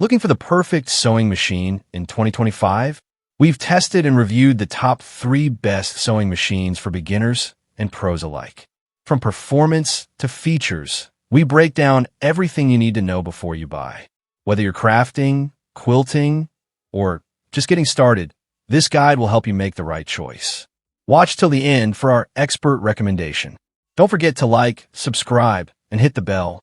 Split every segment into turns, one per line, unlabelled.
Looking for the perfect sewing machine in 2025? We've tested and reviewed the top 3 best sewing machines for beginners and pros alike. From performance to features, we break down everything you need to know before you buy. Whether you're crafting, quilting, or just getting started, this guide will help you make the right choice. Watch till the end for our expert recommendation. Don't forget to like, subscribe, and hit the bell.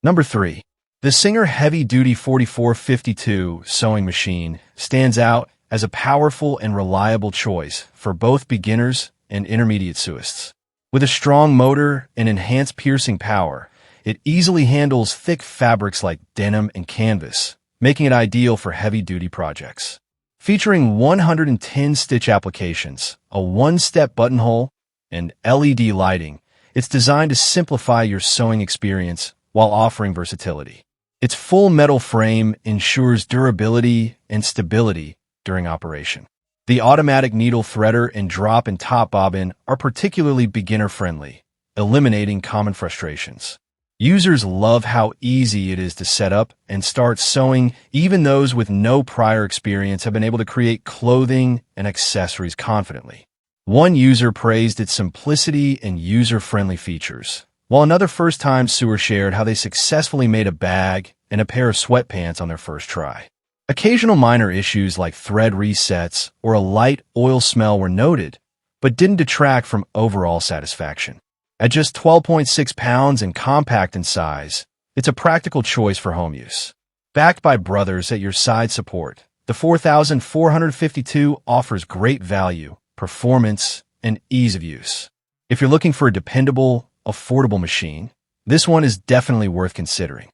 Number 3. The Singer Heavy Duty 4452 sewing machine stands out as a powerful and reliable choice for both beginners and intermediate sewists. With a strong motor and enhanced piercing power, it easily handles thick fabrics like denim and canvas, making it ideal for heavy-duty projects. Featuring 110 stitch applications, a one-step buttonhole, and LED lighting, it's designed to simplify your sewing experience while offering versatility. Its full metal frame ensures durability and stability during operation. The automatic needle threader and drop and top bobbin are particularly beginner-friendly, eliminating common frustrations. Users love how easy it is to set up and start sewing. Even those with no prior experience have been able to create clothing and accessories confidently. One user praised its simplicity and user-friendly features, while another first-time sewer shared how they successfully made a bag and a pair of sweatpants on their first try. Occasional minor issues like thread resets or a light oil smell were noted, but didn't detract from overall satisfaction. At just 12.6 pounds and compact in size, it's a practical choice for home use. Backed by brothers at your side support, the 4452 offers great value, performance, and ease of use. If you're looking for a dependable, affordable machine, this one is definitely worth considering.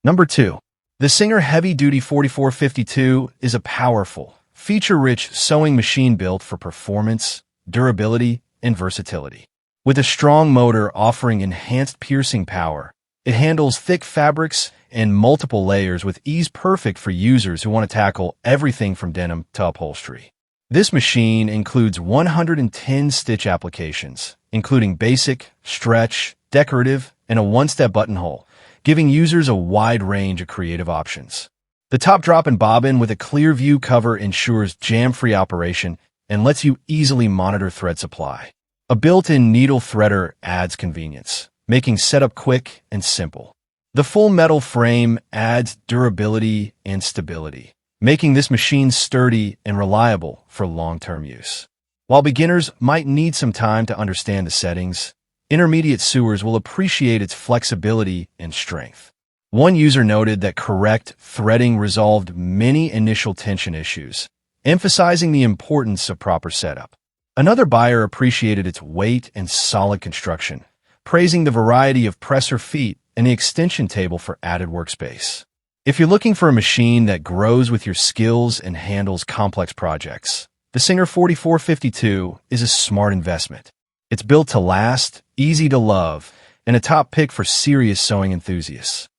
Number 2. The Singer Heavy Duty 4452 is a powerful, feature-rich sewing machine built for performance, durability, and versatility. With a strong motor offering enhanced piercing power, it handles thick fabrics and multiple layers with ease, perfect for users who want to tackle everything from denim to upholstery. This machine includes 110 stitch applications, including basic, stretch, decorative, and a one-step buttonhole, giving users a wide range of creative options. The top drop and bobbin with a clear view cover ensures jam-free operation and lets you easily monitor thread supply. A built-in needle threader adds convenience, making setup quick and simple. The full metal frame adds durability and stability, making this machine sturdy and reliable for long-term use. While beginners might need some time to understand the settings, intermediate sewers will appreciate its flexibility and strength. One user noted that correct threading resolved many initial tension issues, emphasizing the importance of proper setup. Another buyer appreciated its weight and solid construction, praising the variety of presser feet and the extension table for added workspace. If you're looking for a machine that grows with your skills and handles complex projects, the Singer 4452 is a smart investment. It's built to last, easy to love, and a top pick for serious sewing enthusiasts.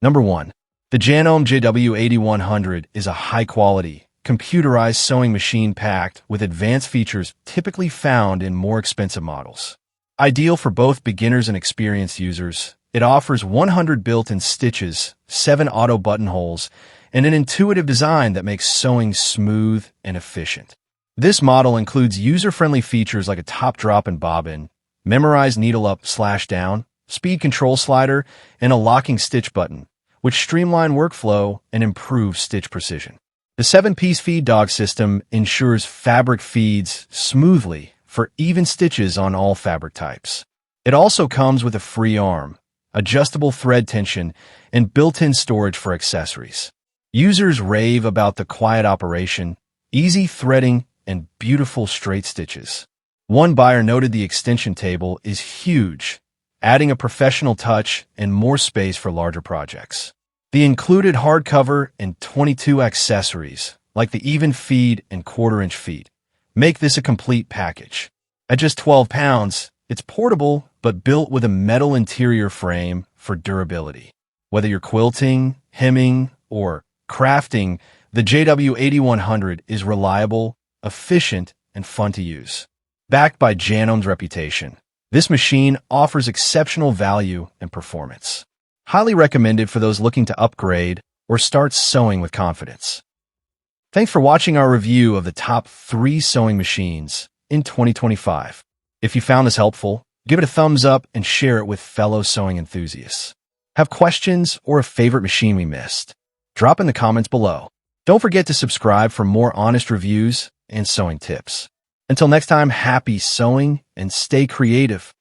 Number 1. The Janome JW8100 is a high-quality, computerized sewing machine packed with advanced features typically found in more expensive models. Ideal for both beginners and experienced users, it offers 100 built-in stitches, 7 auto buttonholes, and an intuitive design that makes sewing smooth and efficient. This model includes user-friendly features like a top drop and bobbin, memorized needle up/down, speed control slider, and a locking stitch button, which streamline workflow and improve stitch precision. The 7-piece feed dog system ensures fabric feeds smoothly for even stitches on all fabric types. It also comes with a free arm, adjustable thread tension, and built-in storage for accessories. Users rave about the quiet operation, easy threading, and beautiful straight stitches. One buyer noted the extension table is huge, adding a professional touch and more space for larger projects. The included hardcover and 22 accessories, like the even feed and quarter-inch feet, make this a complete package. At just 12 pounds, it's portable but built with a metal interior frame for durability. Whether you're quilting, hemming, or crafting, the JW8100 is reliable, efficient, and fun to use. Backed by Janome's reputation, this machine offers exceptional value and performance. Highly recommended for those looking to upgrade or start sewing with confidence. Thanks for watching our review of the top 3 sewing machines in 2025. If you found this helpful, give it a thumbs up and share it with fellow sewing enthusiasts. Have questions or a favorite machine we missed? Drop in the comments below. Don't forget to subscribe for more honest reviews and sewing tips. Until next time, happy sewing and stay creative.